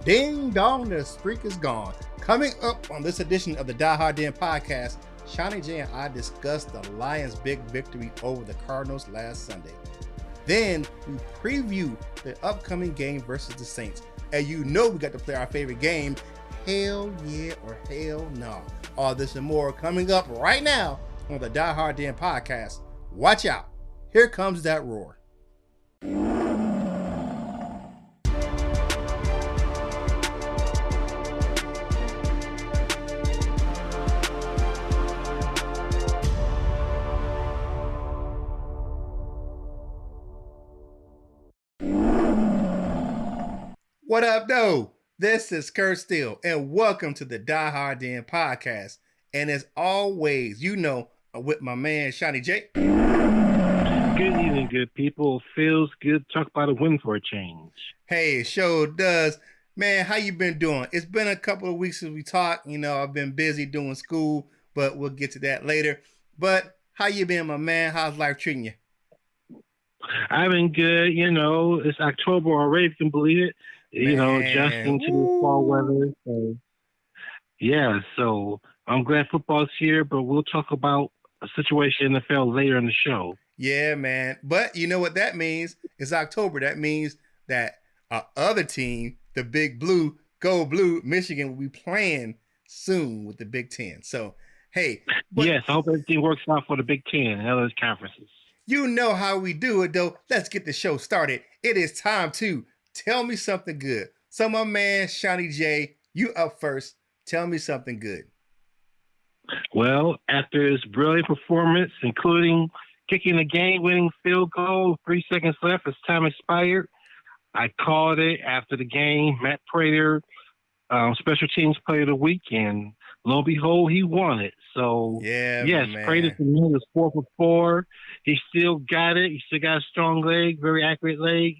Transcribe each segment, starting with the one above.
Ding dong, the streak is gone. Coming up on this edition of the Die Hard Den podcast, Seany J and I discuss the Lions' big victory over the Cardinals last Sunday. Then we preview the upcoming game versus the Saints. And you know we got to play our favorite game, Hell Yeah or Hell Naw. All this and more coming up right now on the Die Hard Den podcast. Watch out. Here comes that roar. What up, though? This is Kurt Steele, and welcome to the Die Hard Den podcast. And as always, you know, I'm with my man, Seany J. Good evening, good people. Feels good to talk about a win for a change. Hey, it sure does. Man, how you been doing? It's been a couple of weeks since we talked. You know, I've been busy doing school, but we'll get to that later. But how you been, my man? How's life treating you? I've been good. You know, it's October already, if you can believe it. You know, adjusting to the fall weather. So, yeah, so I'm glad football's here, but we'll talk about a situation in the NFL later in the show. Yeah, man. But you know what that means? It's October. That means that our other team, the Big Blue, Go Blue, Michigan, will be playing soon with the Big Ten. So, hey. Yes, I hope everything works out for the Big Ten and other conferences. You know how we do it, though. Let's get the show started. It is time to tell me something good. So, my man, Seany J, you up first. Tell me something good. Well, after his brilliant performance, including kicking the game-winning field goal, 3 seconds left as time expired, I called it after the game. Matt Prater, Special Teams Player of the Week, and lo and behold, he won it. So, yeah, yes, Prater to me was 4 for 4. He still got it. He still got a strong leg, very accurate leg.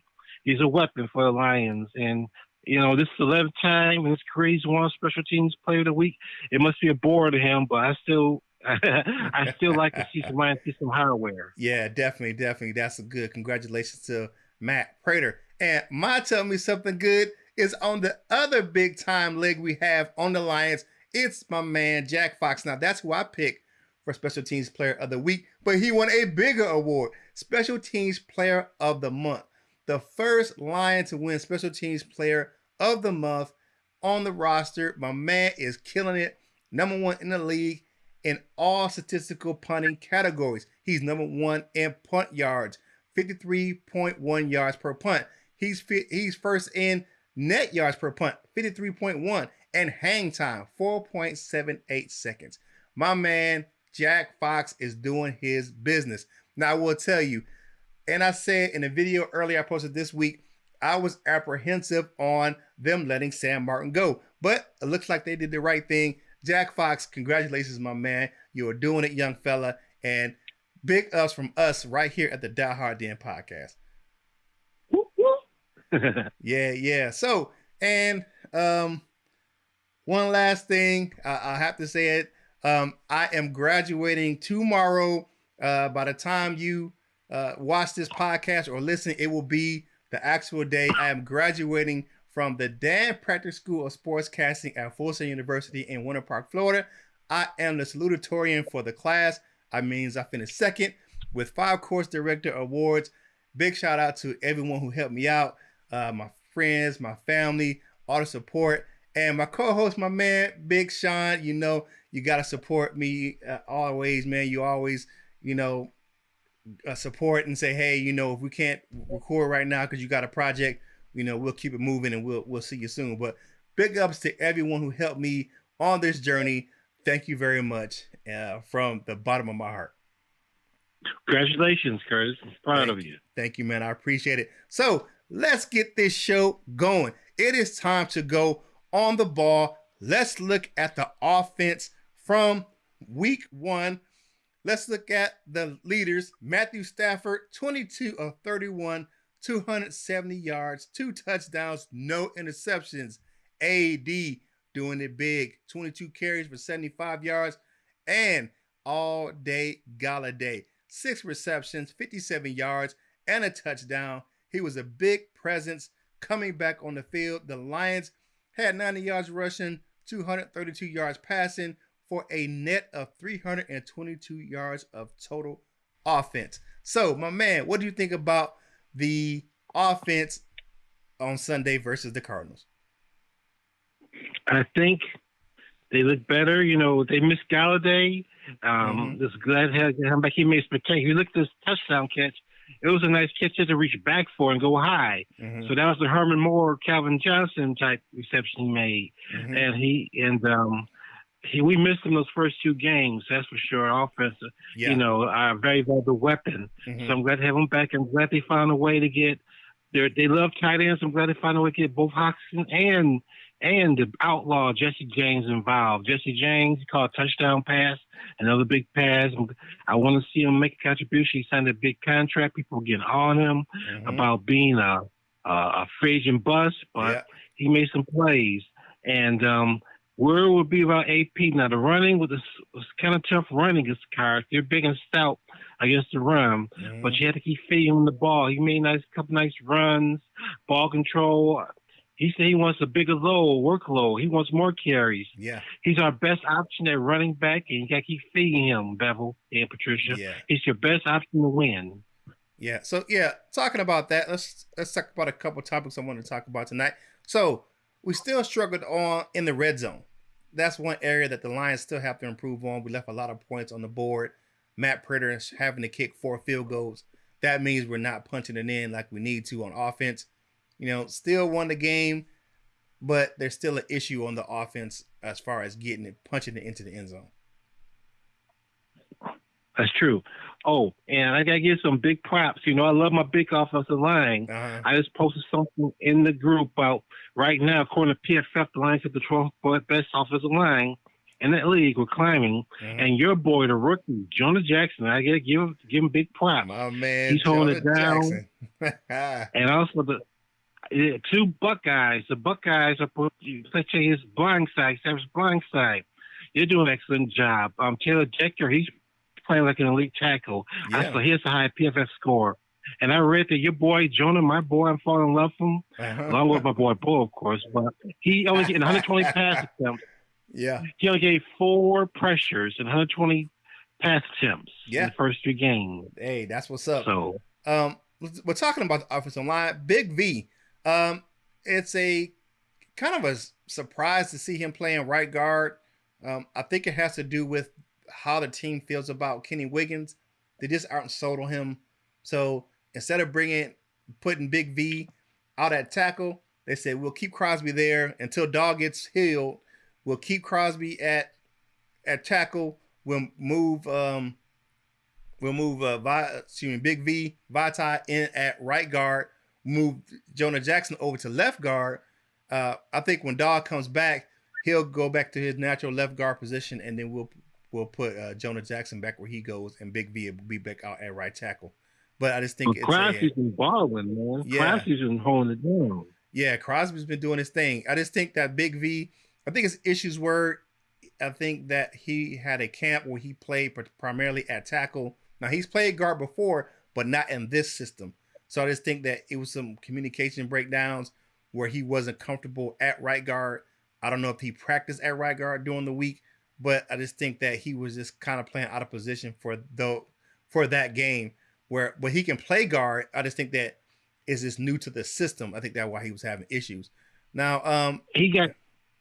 He's a weapon for the Lions. And, you know, this is the 11th time in his career he's won Special Teams Player of the Week. It must be a bore to him, but I still like to see some Lions see some hardware. Yeah, definitely. That's a good. Congratulations to Matt Prater. And my tell me something good is on the other big time leg we have on the Lions. It's my man, Jack Fox. Now, that's who I picked for Special Teams Player of the Week, but he won a bigger award, Special Teams Player of the Month. The first Lion to win Special Teams Player of the Month on the roster. My man is killing it. Number 1 in the league in all statistical punting categories. He's number 1 in punt yards, 53.1 yards per punt. He's first in net yards per punt, 53.1, and hang time, 4.78 seconds. My man, Jack Fox, is doing his business. Now, I will tell you, and I said in a video earlier I posted this week, I was apprehensive on them letting Sam Martin go. But it looks like they did the right thing. Jack Fox, congratulations, my man. You are doing it, young fella. And big ups from us right here at the Die Hard Den podcast. Yeah. So, and one last thing, I have to say it. I am graduating tomorrow. By the time you watch this podcast or listen, it will be the actual day. I am graduating from the Dan Prater School of Sportscasting at Full Sail University in Winter Park, Florida. I am the salutatorian for the class. I means I finished second with 5 course director awards. Big shout out to everyone who helped me out, my friends, my family, all the support, and my co-host, my man, Big Sean. You know, you got to support me always, man. You always, you know, support and say, hey, you know, if we can't record right now because you got a project, you know, we'll keep it moving and we'll see you soon. But big ups to everyone who helped me on this journey. Thank you very much from the bottom of my heart. Congratulations, Curtis. I'm proud of you. Thank you, man. I appreciate it. So let's get this show going. It is time to go on the ball. Let's look at the offense from week 1. Let's look at the leaders. Matthew Stafford, 22 of 31, 270 yards, 2 touchdowns, no interceptions. AD doing it big, 22 carries for 75 yards, and all-day Galladay, 6 receptions, 57 yards, and a touchdown. He was a big presence coming back on the field. The Lions had 90 yards rushing, 232 yards passing for a net of 322 yards of total offense. So, my man, what do you think about the offense on Sunday versus the Cardinals? I think they look better. You know, they missed Galladay. Mm-hmm. Just glad to have him back. He made spectacular. You look at this touchdown catch. It was a nice catch to reach back for and go high. Mm-hmm. So that was the Herman Moore, Calvin Johnson type reception he made. Mm-hmm. We missed him those first two games. That's for sure. Offense, Yeah. you know, a very valuable weapon. Mm-hmm. So I'm glad to have him back. I'm glad they found a way to get. They love tight ends. I'm glad they found a way to get both Hockenson and the outlaw Jesse James involved. Jesse James caught a touchdown pass, another big pass. I want to see him make a contribution. He signed a big contract. People were getting on him about being a free agent bust, but he made some plays. And where it would be about AP now, the running was kind of tough running against the Cards. They're big and stout against the run, but you had to keep feeding him the ball. He made a couple nice runs, ball control. He said he wants a bigger workload. He wants more carries. Yeah. He's our best option at running back, and you got to keep feeding him, Bevel and Patricia. Yeah. He's your best option to win. Yeah. So, talking about that, let's talk about a couple topics I want to talk about tonight. So, we still struggled in the red zone. That's one area that the Lions still have to improve on. We left a lot of points on the board. Matt Prater is having to kick 4 field goals. That means we're not punching it in like we need to on offense. You know, still won the game, but there's still an issue on the offense as far as punching it into the end zone. That's true. Oh, and I got to give some big props. You know, I love my big offensive line. I just posted something in the group about right now, according to PFF, the Lions have the 12th best offensive line in that league. We're climbing. And your boy, the rookie, Jonah Jackson, I got to give him big props. My man, he's holding it down. And also the 2 Buckeyes. The Buckeyes are playing his blind side, Savage blind side. You're doing an excellent job. Taylor Decker, he's playing like an elite tackle. Yeah. So here's a high PFF score. And I read that your boy, Jonah, my boy, I'm falling in love with him. Along with my boy, Bo, of course. But he only getting 120 pass attempts. Yeah. He only gave 4 pressures and 120 pass attempts in the first 3 games. Hey, that's what's up. So, we're talking about the offensive line. Big V. It's a kind of a surprise to see him playing right guard. I think it has to do with how the team feels about Kenny Wiggins. They just outsold him. So instead of putting Big V out at tackle, they said we'll keep Crosby there until Dog gets healed. We'll keep Crosby at tackle. We'll move Big V Vitae in at right guard. Move Jonah Jackson over to left guard. I think when Dog comes back, he'll go back to his natural left guard position, and then we'll put Jonah Jackson back where he goes, and Big V will be back out at right tackle. But I just think Crosby's been balling, man. Yeah. Crosby's been holding it down. Yeah, Crosby's been doing his thing. I just think that Big V, I think his issues were, I think that he had a camp where he played primarily at tackle. Now, he's played guard before, but not in this system. So I just think that it was some communication breakdowns where he wasn't comfortable at right guard. I don't know if he practiced at right guard during the week, but I just think that he was just kind of playing out of position for that game. But he can play guard. I just think that is just new to the system. I think that's why he was having issues. Now,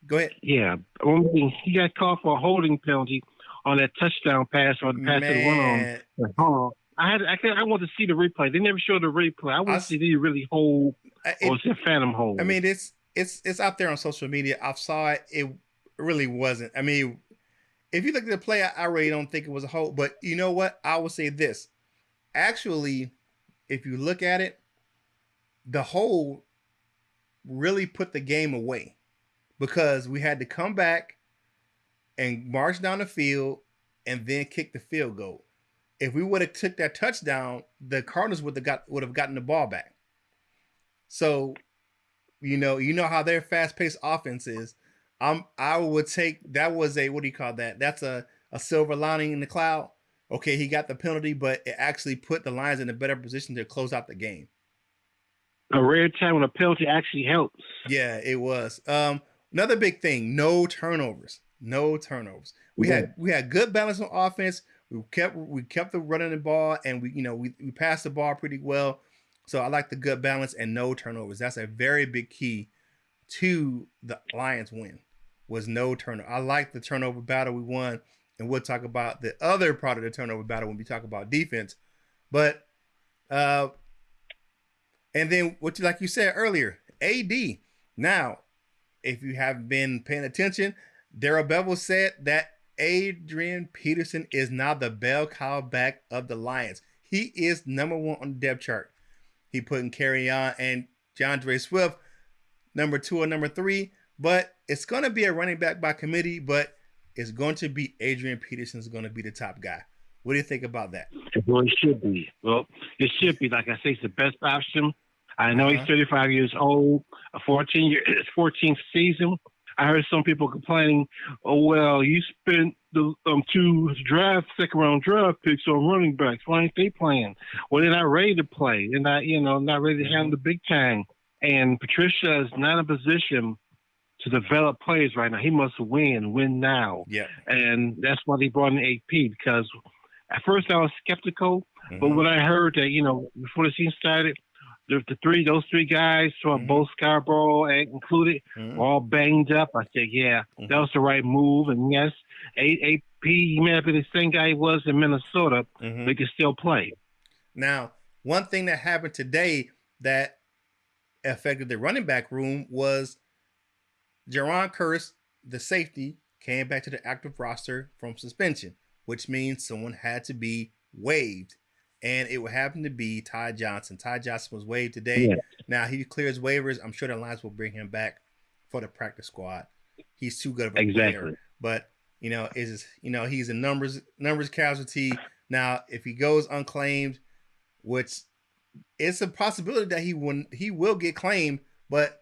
go ahead. Yeah, he got called for a holding penalty on that touchdown pass or the pass to the one on. I want to see the replay. They never showed the replay. I want to see did he really hold or was it a phantom hold? I mean, it's out there on social media. I saw it. It really wasn't. I mean, if you look at the play, I really don't think it was a hold. But you know what? I will say this. Actually, if you look at it, the hold really put the game away because we had to come back and march down the field and then kick the field goal. If we would have took that touchdown, the Cardinals would have gotten the ball back. So, you know how their fast-paced offense is. I would take that was a what do you call that? That's a silver lining in the cloud. Okay, he got the penalty, but it actually put the Lions in a better position to close out the game. A rare time when a penalty actually helps. Yeah, it was. Another big thing: no turnovers. No turnovers. Yeah. We had good balance on offense. We kept the running the ball, and we passed the ball pretty well. So I like the good balance and no turnovers. That's a very big key to the Lions win. Was no turnover. I like the turnover battle we won, and we'll talk about the other part of the turnover battle when we talk about defense. But and then what like you said earlier, AD. Now, if you haven't been paying attention, Daryl Bevel said that Adrian Peterson is now the bell cow back of the Lions. He is number one on the depth chart. He putting Carry On and DeAndre Swift number 2 or number 3, but it's going to be a running back by committee, but it's going to be Adrian Peterson's going to be the top guy. What do you think about that? Well, it should be. Well, it should be. Like I say, it's the best option. I know he's 35 years old, a 14th season. I heard some people complaining, oh, well, you spent the 2 second-round draft picks on running backs. Why ain't they playing? Well, they're not ready to play. They're not ready to handle the big time. And Patricia is not in a position to develop players right now. He must win now. Yeah. And that's why they brought in AP, because at first I was skeptical, but when I heard that, before the season started, those three guys, both Scarborough included, were all banged up. I said, yeah, that was the right move. And yes, AP, he may not be the same guy he was in Minnesota, but he can still play. Now, one thing that happened today that affected the running back room was Jaron Curse, the safety, came back to the active roster from suspension, which means someone had to be waived. And it would happen to be Ty Johnson. Ty Johnson was waived today. Yeah. Now he clears waivers. I'm sure the Lions will bring him back for the practice squad. He's too good of a player. But he's a numbers casualty. Now, if he goes unclaimed, which it's a possibility that he will get claimed, but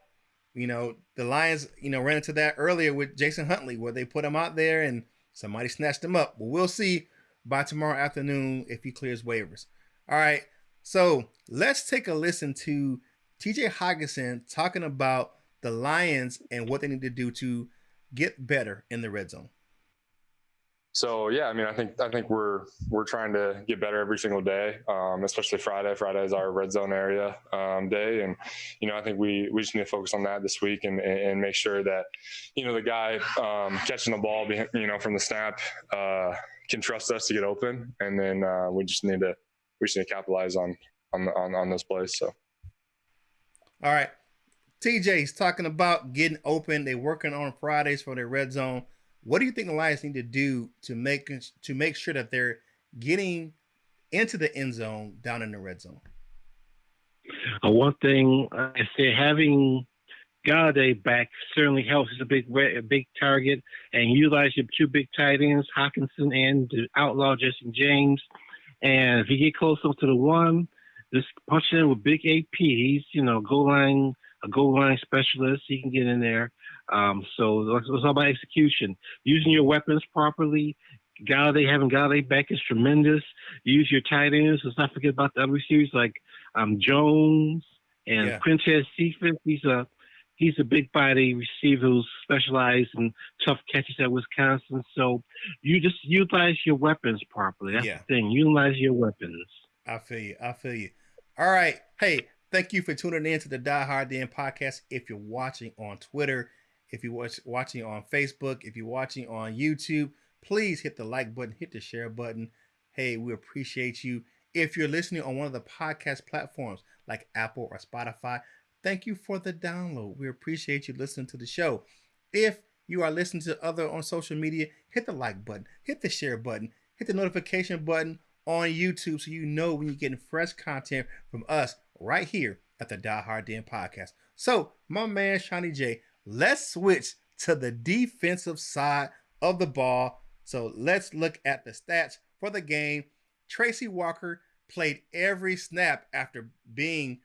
the Lions ran into that earlier with Jason Huntley, where they put him out there and somebody snatched him up. But we'll see by tomorrow afternoon if he clears waivers. All right, so let's take a listen to TJ Hawkinson talking about the Lions and what they need to do to get better in the red zone. So yeah, I mean, I think we're trying to get better every single day, especially Friday. Friday is our red zone area day, and I think we just need to focus on that this week and make sure that the guy catching the ball from the snap can trust us to get open, and then we just need to capitalize on those plays. So, all right, TJ's talking about getting open. They're working on Fridays for their red zone. What do you think the Lions need to do to make sure that they're getting into the end zone down in the red zone? One thing I say, having Galladay back certainly helps. It's a big target, and utilize your 2 big tight ends, Hawkinson and the outlaw Justin James. And if you get close up to the 1, just punch in with big AP. He's a goal line specialist. He can get in there. So it's all about execution, using your weapons properly. Having Galladay back is tremendous. Use your tight ends. Let's not forget about the other receivers like Jones and Quintez Cephas. He's a big body receiver who's specialized in tough catches at Wisconsin. So you just utilize your weapons properly. That's the thing. Utilize your weapons. I feel you. All right. Hey, thank you for tuning in to the Die Hard Den podcast. If you're watching on Twitter, if you're watching on Facebook, if you're watching on YouTube, please hit the like button, hit the share button. Hey, we appreciate you. If you're listening on one of the podcast platforms like Apple or Spotify, thank you for the download. We appreciate you listening to the show. If you are listening to other on social media, hit the like button, hit the share button, hit the notification button on YouTube so you know when you're getting fresh content from us right here at the Die Hard Den podcast. So, my man Seany J, let's switch to the defensive side of the ball. So let's look at the stats for the game. Tracy Walker played every snap after being,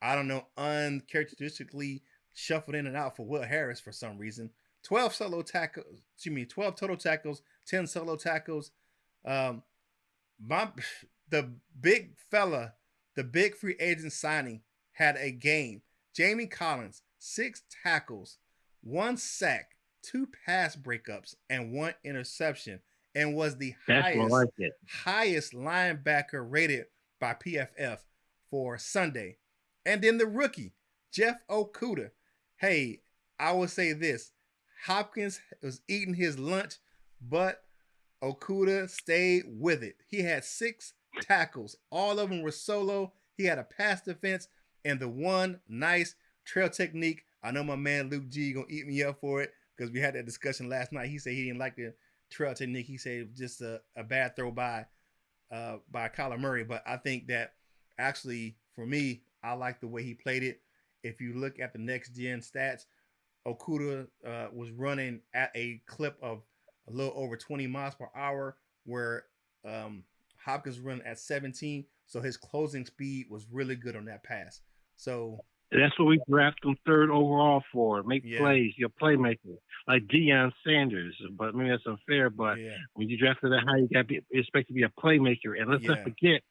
uncharacteristically shuffled in and out for Will Harris for some reason. 12 total tackles, 10 solo tackles. The big fella, the big free agent signing had a game. Jamie Collins, 6 tackles, 1 sack, 2 pass breakups, and 1 interception, and was the That's more like it. highest linebacker rated by PFF for Sunday. And then the rookie, Jeff Okudah. Hey, I will say this. Hopkins was eating his lunch, but Okudah stayed with it. He had 6 tackles. All of them were solo. He had a pass defense and the one nice trail technique. I know my man Luke G gonna eat me up for it because we had that discussion last night. He said he didn't like the trail technique. He said it was just a bad throw by Kyler Murray. But I think that actually for me, I like the way he played it. If you look at the next gen stats, Okudah was running at a clip of a little over 20 miles per hour, where Hopkins running at 17. So his closing speed was really good on that pass. So that's what we drafted him 3rd overall for. Make plays, your playmaker, like Deion Sanders. But I mean that's unfair. But when you drafted that high, you got to be expected to be a playmaker. And let's not forget,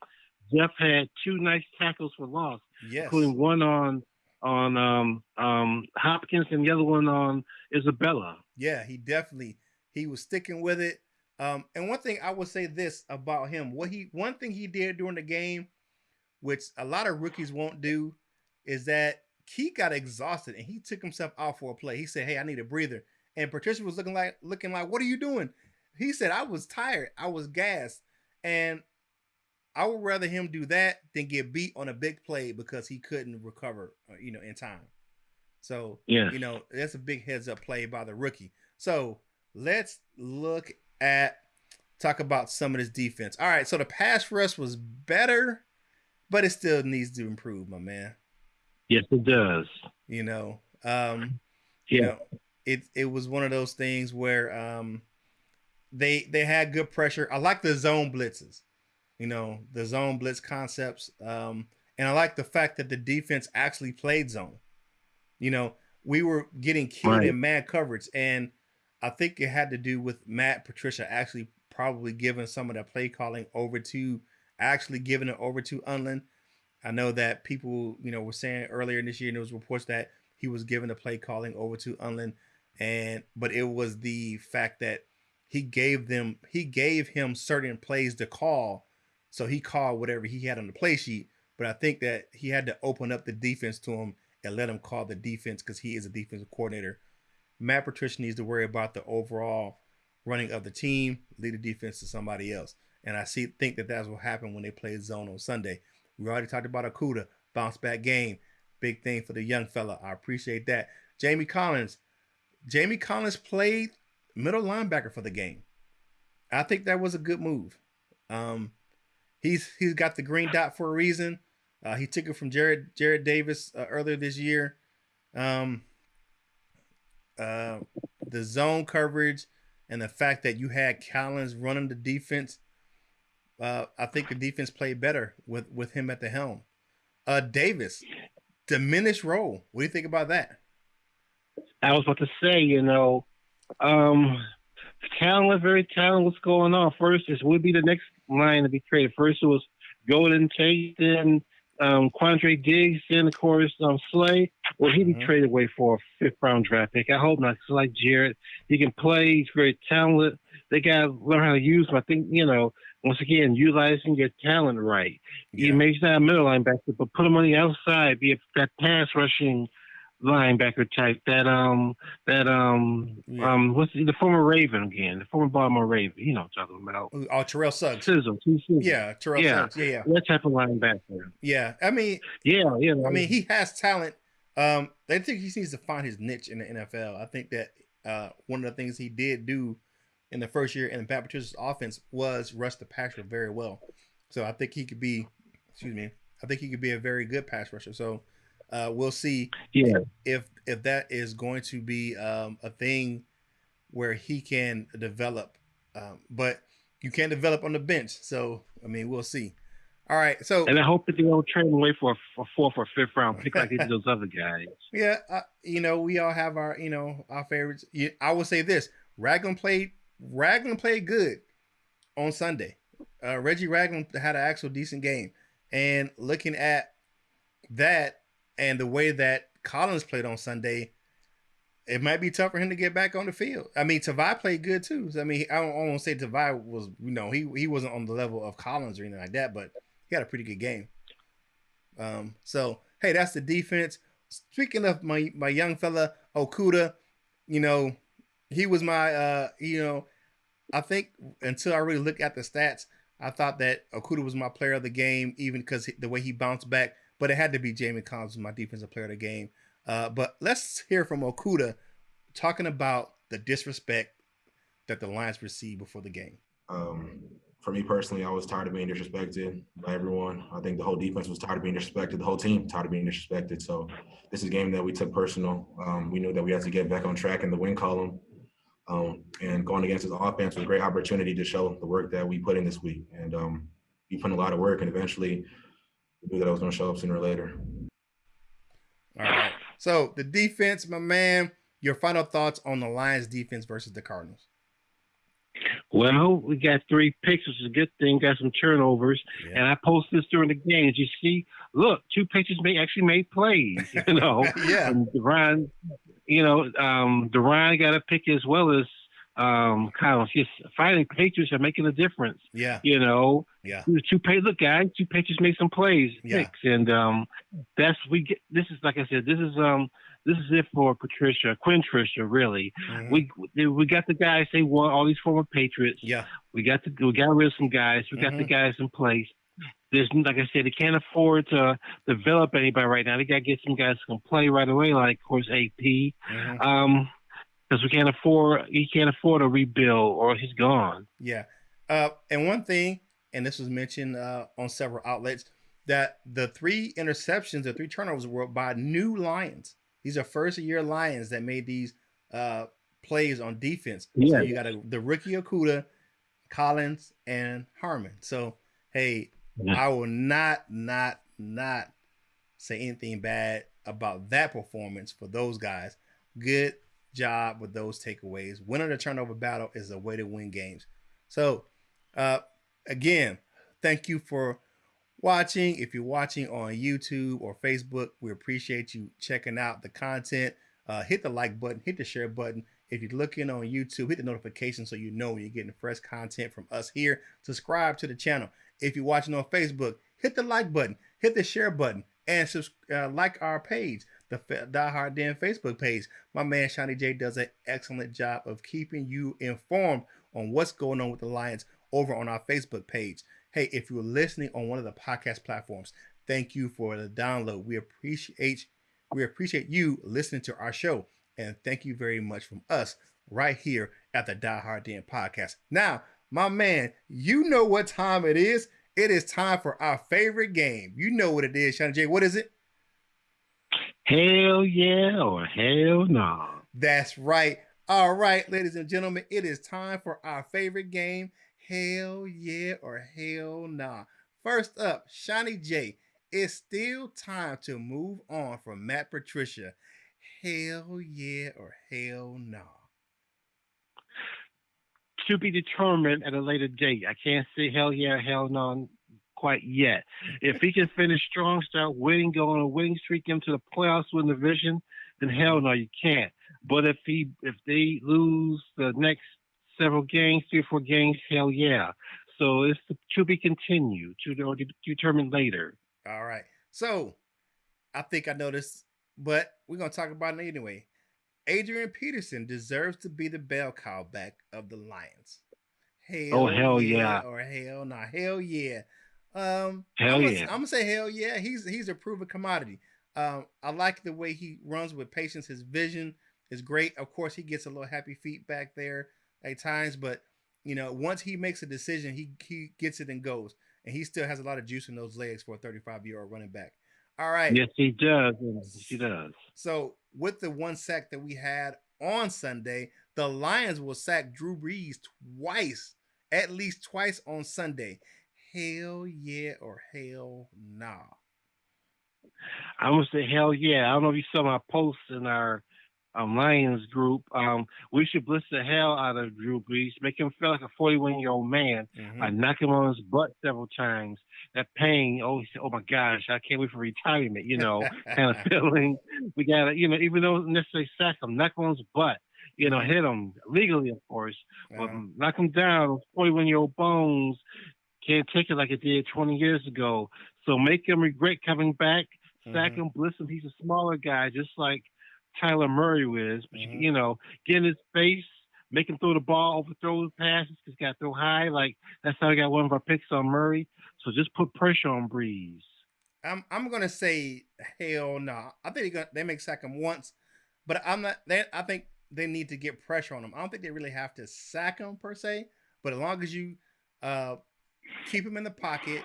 Jeff had 2 nice tackles for loss, including one on Hopkins and the other one on Isabella. Yeah, he was sticking with it. And one thing I would say this about him, one thing he did during the game, which a lot of rookies won't do, is that he got exhausted and he took himself out for a play. He said, "Hey, I need a breather." And Patricia was looking like, "What are you doing?" He said, "I was tired. I was gassed." And I would rather him do that than get beat on a big play because he couldn't recover, in time. So, that's a big heads up play by the rookie. So let's talk about some of this defense. All right. So the pass rush was better, but it still needs to improve, my man. Yes, it does. It was one of those things where they had good pressure. I like the zone blitzes. The zone blitz concepts. And I like the fact that the defense actually played zone. We were getting killed in man coverage. And I think it had to do with Matt Patricia actually probably giving some of that play calling over to Unlin. I know that people, were saying earlier in this year, there was reports that he was giving the play calling over to Unlin. But it was the fact that he gave him certain plays to call. So he called whatever he had on the play sheet, but I think that he had to open up the defense to him and let him call the defense because he is a defensive coordinator. Matt Patricia needs to worry about the overall running of the team, lead the defense to somebody else. And I think that that's what happened when they played zone on Sunday. We already talked about Okudah, bounce back game, big thing for the young fella. I appreciate that. Jamie Collins played middle linebacker for the game. I think that was a good move. He's got the green dot for a reason. He took it from Jared Davis earlier this year. The zone coverage and the fact that you had Collins running the defense, I think the defense played better with him at the helm. Davis, diminished role. What do you think about that? I was about to say, talent, very talented. What's going on? First, this would be the next line to be traded. First, it was Golden Tate, then Quandre Diggs, then, of course, Slay. Will he be traded away for a 5th-round draft pick? I hope not. Because like Jared, he can play. He's very talented. They got to learn how to use him. I think, once again, utilizing your talent right. Yeah. He's not a middle linebacker, but put him on the outside, be that pass rushing linebacker type. What's the former Raven again? The former Baltimore Raven. You know what I'm talking about? Oh, Terrell Suggs. Sizzle. Yeah, Terrell Suggs. Yeah. That type of linebacker. Yeah, I mean, I mean, he has talent. I think he needs to find his niche in the NFL. I think that one of the things he did do in the first year in Pat Patricia's offense was rush the passer very well. So I think he could be, a very good pass rusher. So we'll see if that is going to be a thing where he can develop. But you can't develop on the bench. So, I mean, we'll see. All right. So, and I hope that they don't trade him away for a 4th or 5th round pick like they did those other guys. Yeah. We all have our, our favorites. I will say this. Ragland played good on Sunday. Reggie Ragland had an actual decent game. And looking at that and the way that Collins played on Sunday, it might be tough for him to get back on the field. I mean, Tavai played good too. So, I mean, I don't want to say Tavai was, he wasn't on the level of Collins or anything like that, but he had a pretty good game. So hey, that's the defense. Speaking of my young fella Okuda, you know, he was my I think until I really looked at the stats, I thought that Okuda was my player of the game, even because the way he bounced back. But it had to be Jamie Collins, my defensive player of the game. But let's hear from Okuda talking about the disrespect that the Lions received before the game. For me personally, I was tired of being disrespected by everyone. I think the whole defense was tired of being disrespected. The whole team tired of being disrespected. So this is a game that we took personal. We knew that we had to get back on track in the win column. And going against his offense was a great opportunity to show the work that we put in this week. And we put in a lot of work, and eventually we knew that I was going to show up sooner or later. All right. So the defense, my man, your final thoughts on the Lions defense versus the Cardinals. Well, we got 3 picks, which is a good thing. Got some turnovers, and I posted this during the games. You see, look, 2 pitchers actually made plays. Yeah. And Duran, Duran got a pick as well as Collins. Just fighting Patriots are making a difference. Yeah. Yeah. 2 look, guys, 2 pitchers made some plays. Yeah. Picks, and this is like I said, this is it for Quinn Trisha, really. Mm-hmm. We got the guys. They won, all these former Patriots. Yeah. We got rid of some guys. We got the guys in place. There's, like I said, they can't afford to develop anybody right now. They got to get some guys who can play right away, like, of course, AP. Because he can't afford a rebuild, or he's gone. Yeah. And one thing, and this was mentioned on several outlets, that the 3 interceptions, the 3 turnovers were by new Lions. These are first-year Lions that made these plays on defense. Yeah. So you got the rookie Okuda, Collins, and Harmon. So, hey, I will not say anything bad about that performance for those guys. Good job with those takeaways. Winning the turnover battle is a way to win games. So, again, thank you for watching. If you're watching on YouTube or Facebook, we appreciate you checking out the content. Hit the like button, hit the share button. If you're looking on YouTube, hit the notification so you know when you're getting fresh content from us here. Subscribe to the channel. If you're watching on Facebook, hit the like button, hit the share button, and like our page, the Die Hard Den Facebook page. My man Seany J does an excellent job of keeping you informed on what's going on with the Lions over on our Facebook page. Hey, if you're listening on one of the podcast platforms, thank you for the download. We appreciate you listening to our show, and thank you very much from us right here at the Die Hard Den podcast. Now, my man, you know what time it is. It is time for our favorite game. You know what it is, Seany J. What is it? Hell yeah or hell no. That's right. All right, ladies and gentlemen, it is time for our favorite game. Hell yeah or hell nah. First up, Seany J. It's still time to move on from Matt Patricia. Hell yeah or hell nah. To be determined at a later date. I can't say hell yeah or hell no quite yet. If he can finish strong, start winning, go on a winning streak, get him to the playoffs, win the division, then hell no, you can't. But if they lose the next several games, 3 or 4 games, hell yeah. So it's to be continued, to determine later. All right. So I think I know this, but we're going to talk about it anyway. Adrian Peterson deserves to be the bell cow back of the Lions. Hell yeah. Or hell nah. Hell yeah. Hell yeah. I'm gonna say hell yeah. He's a proven commodity. I like the way he runs with patience. His vision is great. Of course, he gets a little happy feet back there at times, but once he makes a decision, he gets it and goes. And he still has a lot of juice in those legs for a 35-year-old running back. All right. Yes, he does. He does. So with the 1 sack that we had on Sunday, the Lions will sack Drew Brees twice, at least twice on Sunday. Hell yeah or hell nah. I'm gonna say hell yeah. I don't know if you saw my post in our Lions group. We should blitz the hell out of Drew Brees, make him feel like a 41-year-old man by knocking him on his butt several times. That pain, oh, he said, oh my gosh, I can't wait for retirement, kind of feeling. We got to, even though necessarily sack him, knock him on his butt, hit him legally, of course, but knock him down, 41-year-old bones. Can't take it like it did 20 years ago. So make him regret coming back, sack him, blitz him. He's a smaller guy, just like Tyler Murray is. But, get in his face, make him throw the ball, overthrow the passes, because he's got to throw high. Like, that's how we got one of our picks on Murray. So just put pressure on Breeze. I'm gonna say hell no. I think they make sack him once, but I'm not. I think they need to get pressure on him. I don't think they really have to sack him per se, but as long as you keep him in the pocket,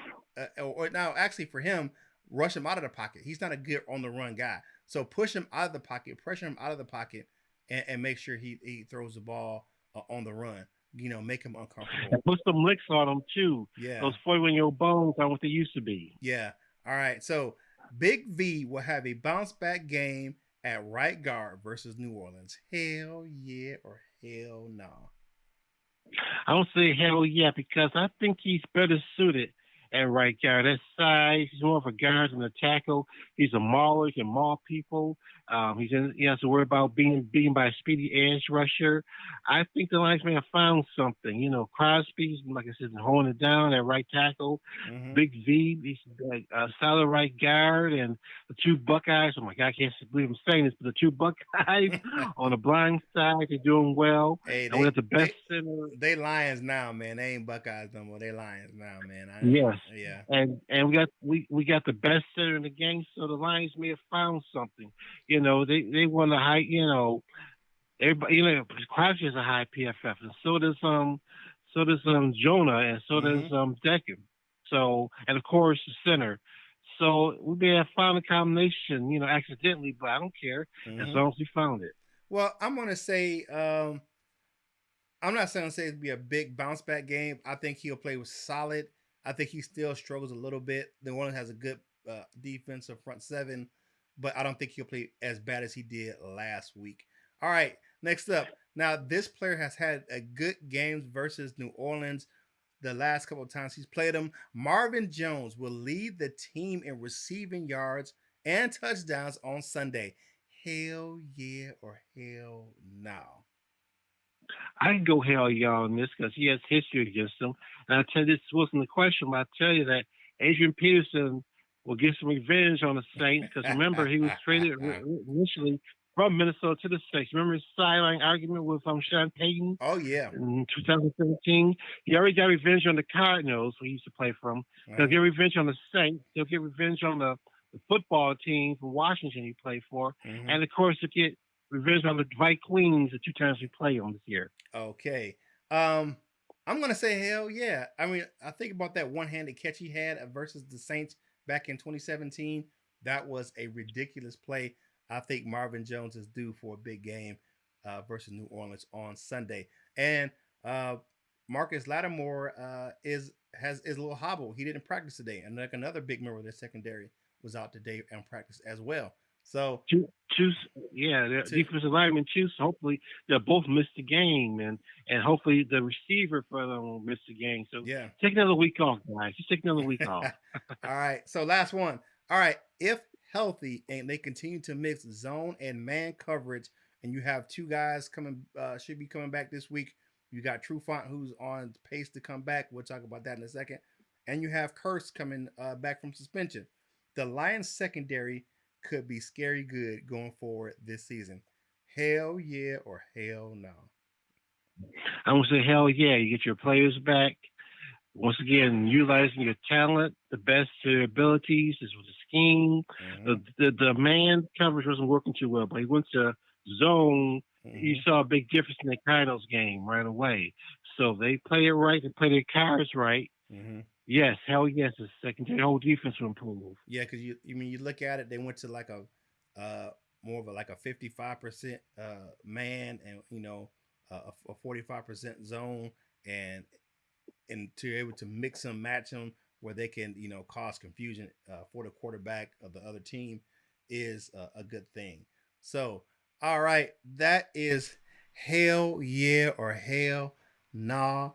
or now actually for him, rush him out of the pocket. He's not a good on the run guy, so push him out of the pocket, pressure him out of the pocket, and make sure he throws the ball on the run. Make him uncomfortable. And put some licks on him too. Yeah, those 41-year-old bones aren't what they used to be. Yeah. All right. So Big V will have a bounce back game at right guard versus New Orleans. Hell yeah or hell no? I don't say hell yeah because I think he's better suited at right guard. That size, he's more of a guard than a tackle. He's a mauler, he can maul people. He has to worry about being beaten by a speedy edge rusher. I think the Lions may have found something. Crosby's, like I said, holding it down at right tackle. Big V, he's a solid right guard. And the two Buckeyes, oh my God, I can't believe I'm saying this, but the two Buckeyes on the blind side, they're doing well. Hey, and we have the best center. They Lions now, man. They ain't Buckeyes no more. They Lions now, man. Yes. Yeah. And we got the best center in the game, so the Lions may have found something. They want a high. Everybody. Crosby has a high PFF, and so does Jonah, and so does Decker. So, and of course the center. So we may have found a combination, accidentally, but I don't care as long as we found it. Well, I'm gonna say. I'm not saying it'd be a big bounce back game. I think he'll play with solid. I think he still struggles a little bit. The one has a good defensive front seven, but I don't think he'll play as bad as he did last week. All right, next up. Now, this player has had a good games versus New Orleans the last couple of times he's played them. Marvin Jones will lead the team in receiving yards and touchdowns on Sunday. Hell yeah or hell no? I can go hell yeah on this because he has history against them. And I tell you, this wasn't the question, but I tell you that Adrian Peterson will get some revenge on the Saints because remember, he was traded initially from Minnesota to the Saints. Remember his sideline argument with Sean Payton? Oh, yeah. In 2017. He already got revenge on the Cardinals, who he used to play from. He'll get revenge on the Saints. He'll get revenge on the football team from Washington he played for. And, of course, he'll get revenge on the Vikings the two times we play on this year. Okay. I'm going to say hell yeah. I mean, I think about that one-handed catch he had versus the Saints back in 2017. That was a ridiculous play. I think Marvin Jones is due for a big game versus New Orleans on Sunday. And Marcus Lattimore is a little hobble. He didn't practice today. And like another big member of the secondary was out today and practice as well. So the defensive lineman choose. Hopefully they'll both miss the game, and hopefully the receiver for them will miss the game. So take another week off, guys. Just take another week off. All right. So last one. All right. If healthy and they continue to mix zone and man coverage, and you have two guys should be coming back this week. You got Trufant, who's on pace to come back. We'll talk about that in a second. And you have Curse coming back from suspension. The Lions secondary could be scary good going forward this season. Hell yeah or hell no? I'm going to say hell yeah. You get your players back. Once again, utilizing your talent, the best of your abilities. This was a scheme. The man coverage wasn't working too well, but he went to zone. You saw a big difference in the Cardinals game right away. So they play it right. They play their cards right. Yes, hell yes. The secondary whole defense will improve. Yeah, because you look at it, they went to like a more of a 55% man and a 45% zone and to be able to mix them, match them where they can cause confusion for the quarterback of the other team is a good thing. So All right, that is Hell Yeah or Hell Nah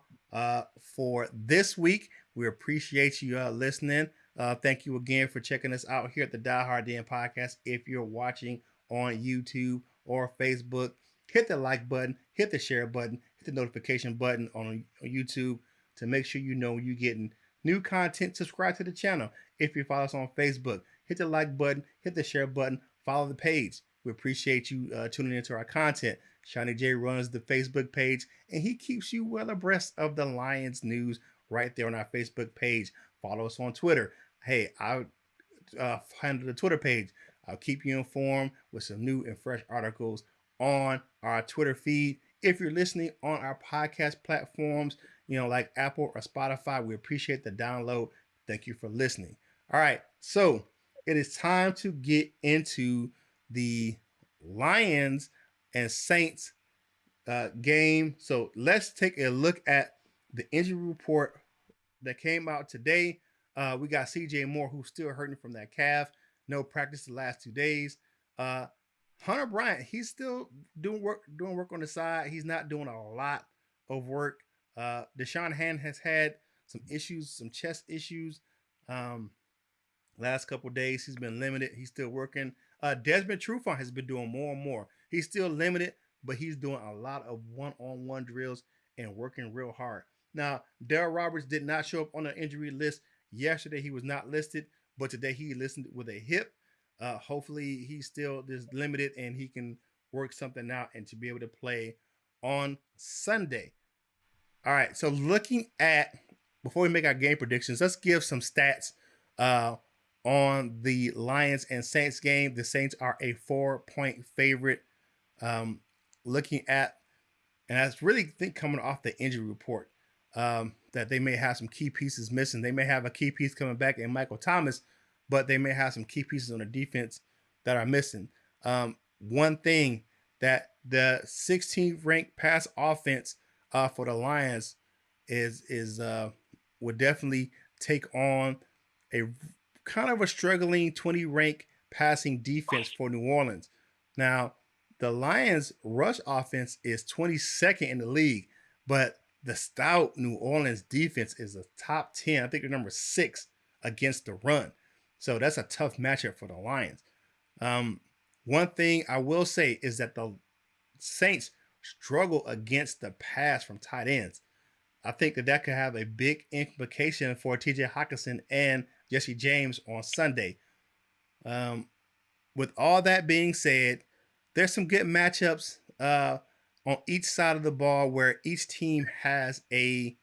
for this week. We appreciate you listening. Thank you again for checking us out here at the Die Hard Den podcast. If you're watching on YouTube or Facebook, hit the like button, hit the share button, hit the notification button on YouTube to make sure you know when you're getting new content. Subscribe to the channel. If you follow us on Facebook, hit the like button, hit the share button, follow the page. We appreciate you tuning into our content. Seany J runs the Facebook page, and he keeps you well abreast of the Lions news right there on our Facebook page. Follow us on Twitter. Hey, I handle the Twitter page. I'll keep you informed with some new and fresh articles on our Twitter feed. If you're listening on our podcast platforms, like Apple or Spotify, we appreciate the download. Thank you for listening. All right, so it is time to get into the Lions and Saints game. So let's take a look at the injury report that came out today. We got CJ Moore, who's still hurting from that calf. No practice the last 2 days. Hunter Bryant, he's still doing work on the side. He's not doing a lot of work. Deshaun Hand has had some issues, some chest issues. Last couple days, he's been limited. He's still working. Desmond Trufant has been doing more and more. He's still limited, but he's doing a lot of one-on-one drills and working real hard. Now, Darryl Roberts did not show up on the injury list yesterday. He was not listed, but today he listed with a hip. Hopefully, he's still just limited and he can work something out and to be able to play on Sunday. All right, so looking at, before we make our game predictions, let's give some stats on the Lions and Saints game. The Saints are a 4-point favorite. Looking at, and I really think coming off the injury report, that they may have some key pieces missing. They may have a key piece coming back in Michael Thomas, but they may have some key pieces on the defense that are missing. One thing that the 16th ranked pass offense for the Lions is would definitely take on a kind of a struggling 20 rank passing defense for New Orleans. Now, the Lions rush offense is 22nd in the league, but the stout New Orleans defense is a top 10. I think they're number 6 against the run. So that's a tough matchup for the Lions. One thing I will say is that the Saints struggle against the pass from tight ends. I think that could have a big implication for TJ Hockenson and Jesse James on Sunday. With all that being said, there's some good matchups on each side of the ball where each team has a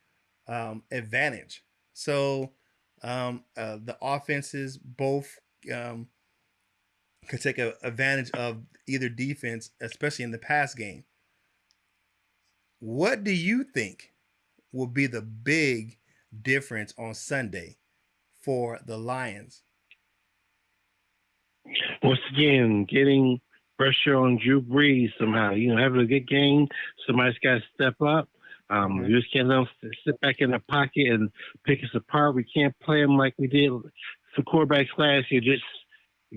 advantage. So the offenses both could take advantage of either defense, especially in the pass game. What do you think will be the big difference on Sunday for the Lions? Once again, getting pressure on Drew Brees somehow. Having a good game, somebody's got to step up. You just can't let them sit back in the pocket and pick us apart. We can't play them like we did for quarterbacks last year. Just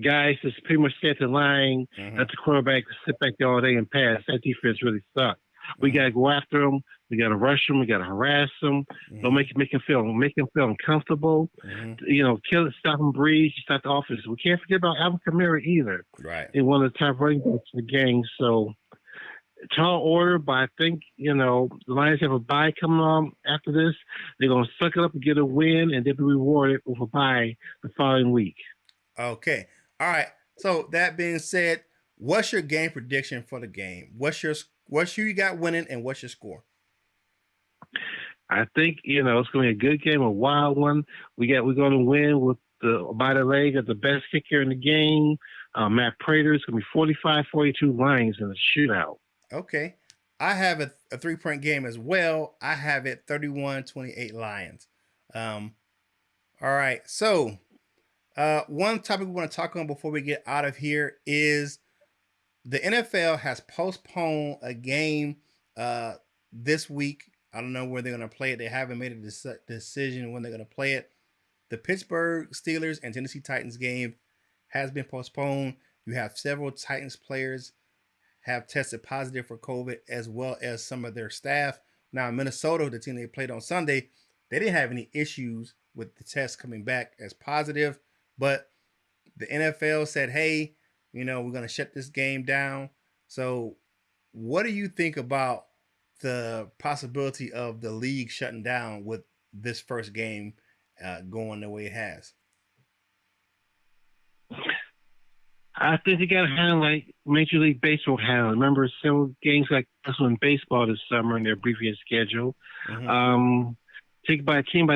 guys just pretty much set the line, let the quarterback sit back there all day and pass. That defense really sucked. We got to go after them. We got to rush them. We got to harass them. Don't make them feel uncomfortable. Kill it, stop them, Breeze. Stop the offense. We can't forget about Alvin Kamara either. Right. He's one of the top running backs in the game. So tall order, but I think the Lions have a bye coming on after this. They're gonna suck it up and get a win, and they'll be rewarded with a bye the following week. Okay. All right. So that being said, what's your game prediction for the game? What's who you got winning, and what's your score? I think it's going to be a good game, a wild one. We're going to win with by the leg of the best kicker in the game, Matt Prater. It's going to be 45-42 Lions in the shootout. Okay, I have a 3-point game as well. I have it 31-28 Lions. All right, so one topic we want to talk on before we get out of here is the NFL has postponed a game this week. I don't know where they're going to play it. They haven't made a decision when they're going to play it. The Pittsburgh Steelers and Tennessee Titans game has been postponed. You have several Titans players have tested positive for COVID, as well as some of their staff. Now, Minnesota, the team they played on Sunday, they didn't have any issues with the test coming back as positive, but the NFL said, hey, we're going to shut this game down. So, what do you think about the possibility of the league shutting down with this first game going the way it has? I think they got to handle like Major League Baseball handle. Remember, several games like this in baseball this summer in their abbreviated schedule. Mm-hmm. Take by team,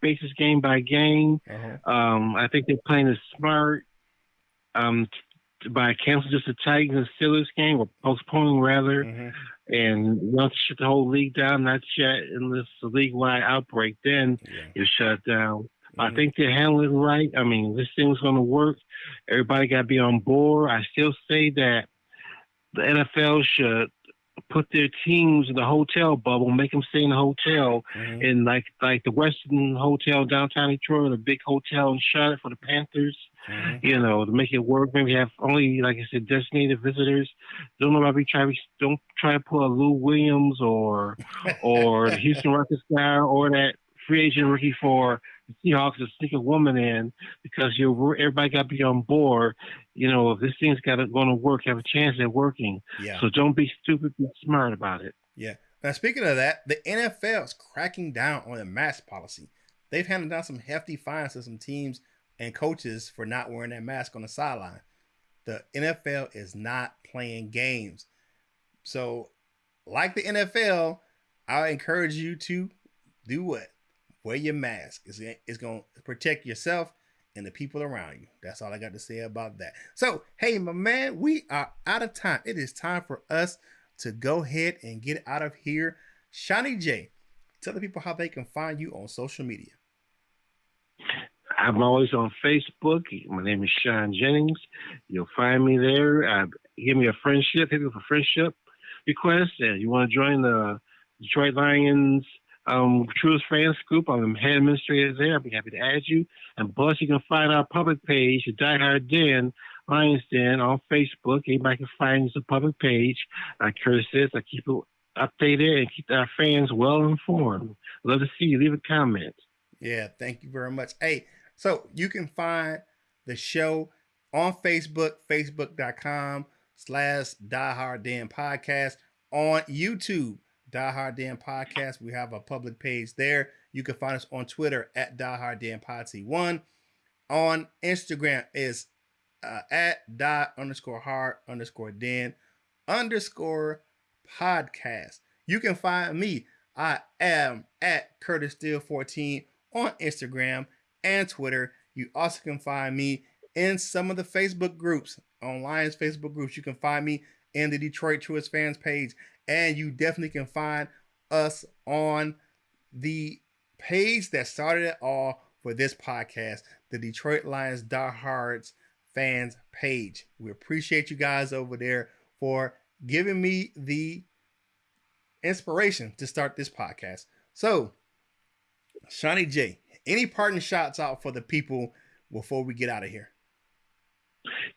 basis game by game. Uh-huh. I think they're playing it smart. By canceling just the Titans and Steelers game, or postponing rather, and not shut the whole league down, not yet, unless the league-wide outbreak, then you shut down. I think they're handling it right. I mean, this thing's going to work. Everybody got to be on board. I still say that the NFL should put their teams in the hotel bubble, make them stay in the hotel, in like the Western Hotel downtown Detroit, a big hotel in Charlotte for the Panthers. To make it work. Maybe have only, like I said, designated visitors. Don't try to pull a Lou Williams or the Houston Rockets guy or that free agent rookie for the Seahawks to sneak a woman in, because everybody got to be on board. If this thing's going to work, have a chance at working. Yeah. So don't be stupid, be smart about it. Yeah. Now, speaking of that, the NFL is cracking down on the mask policy. They've handed down some hefty fines to some teams and coaches for not wearing that mask on the sideline. The NFL is not playing games. So, like the NFL, I encourage you to do what? Wear your mask. It's going to protect yourself and the people around you. That's all I got to say about that. So, hey, my man, we are out of time. It is time for us to go ahead and get out of here. Seany J, tell the people how they can find you on social media. I'm always on Facebook. My name is Sean Jennings. You'll find me there. Give me a friendship. Hit me with a friendship request. And you want to join the Detroit Lions Truest Fans Group, I'm the head administrator there. I'll be happy to add you. And plus, you can find our public page, the Die Hard Den, Lions Den, on Facebook. Anybody can find us a public page. Like Curtis says, I keep it updated and keep our fans well informed. Love to see you. Leave a comment. Yeah, thank you very much. Hey, so you can find the show on Facebook, facebook.com/Die Hard Den Podcast. On YouTube, Die Hard Den Podcast. We have a public page there. You can find us on Twitter at Die Hard Den Pod C1. On Instagram is at die_hard_den_podcast. You can find me. I am at Curtis Steele 14 on Instagram and Twitter. You also can find me in some of the Facebook groups, on Lions Facebook groups. You can find me in the Detroit Truest Fans page, and you definitely can find us on the page that started it all for this podcast, the Detroit Lions Die Hards Fans page. We appreciate you guys over there for giving me the inspiration to start this podcast. So, Seany J, any parting shots out for the people before we get out of here?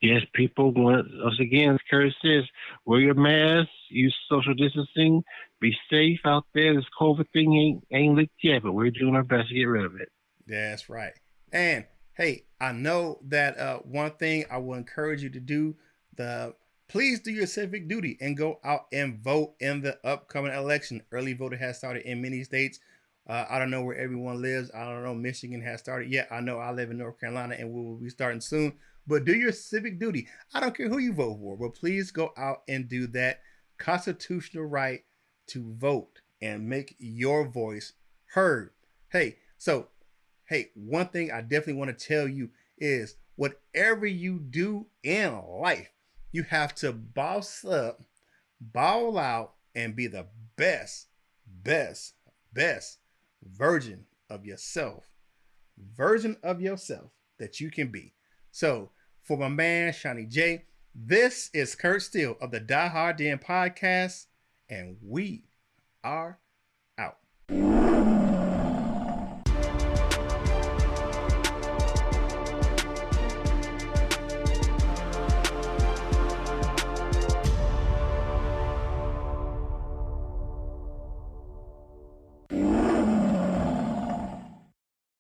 Yes, people, once again, as Curtis says, wear your mask, use social distancing, be safe out there. This COVID thing ain't licked yet, but we're doing our best to get rid of it. That's right. And hey, I know that one thing I will encourage you to do, please do your civic duty and go out and vote in the upcoming election. Early voting has started in many states. I don't know where everyone lives. I don't know. Michigan has started yet. I know I live in North Carolina and we will be starting soon. But do your civic duty. I don't care who you vote for, but please go out and do that constitutional right to vote and make your voice heard. Hey, one thing I definitely want to tell you is whatever you do in life, you have to boss up, ball out, and be the best version of yourself that you can be. So for my man, Seany J, this is Kurt Steele of the Die Hard Den Podcast, and we are